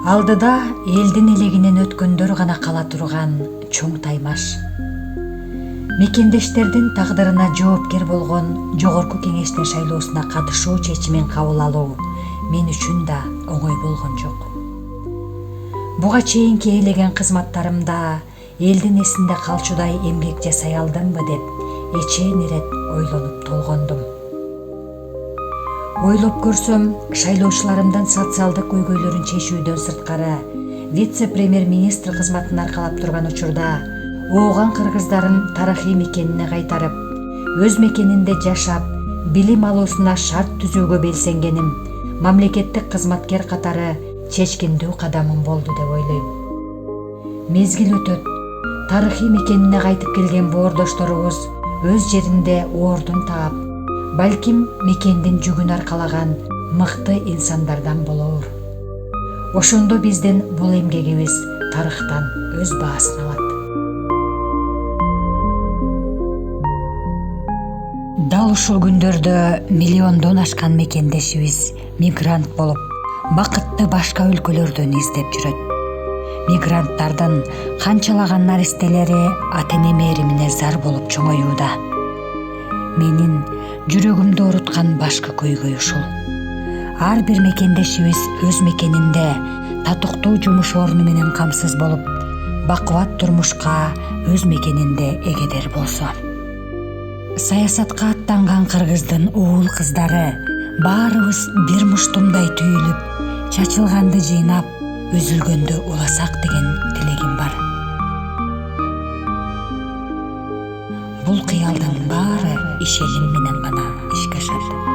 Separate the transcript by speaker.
Speaker 1: Алдыда элдин элегинен өткөндөр гана кала турган чоң таймаш. Мекендештердин тагдырына жоопкер болгон жогорку кеңештин шайлоосуна катышуу чечимин кабыл алуу мен үчүн да оңой болгон жок. Буга чейинки ээлеген кызматтарымда элдин эсинде калчудай эмгек жасай алдымбы деп эчен ирет ойлонуп толгондум. Ойлоп көрсөм, шайлоочуларымдын социалдык көйгөйлөрүн чечүүдөн сырткары вице-премьер-министр кызматын аркалап турган учурда ооган кыргыздарын тарыхый мекенине кайтарып, өз мекенинде жашап, билим алуусуна шарт түзүүгө белсенгеним мамлекеттик кызматкер катары чечкиндүү кадамым болду деп ойлойм. Мезгил өтөт, тарыхый мекенине кайтып келген боордошторубуз өз жеринде ордун таап, балким мекендин жүгүн аркалаган мыкты инсандардан болоор. Ошондо биздин бул эмгегибиз тарыхтан өз баасын алат. Дал ушул күндөрдө миллиондон ашкан мекендешибиз мигрант болуп, бакытты башка өлкөлөрдөн издеп жүрөт. Мигранттардын канчалаган наристелери ата-эне мээримине зар болуп чоңоюуда. Менин жүрөгүмдү ооруткан башкы көйгөй ушул. Ар бир мекендешибиз өз мекенинде татыктуу жумуш орну менен камсыз болуп, бакубат турмушка өз мекенинде эгедер болсо. Саясатка аттанган кыргыздын уул кыздары баарыбыз бир муштумдай түйүлүп, чачылганды жыйнап, үзүлгөндө уласак деген тилегим бар. Бул кыялдын баары ишеним менен гана ишке ашат.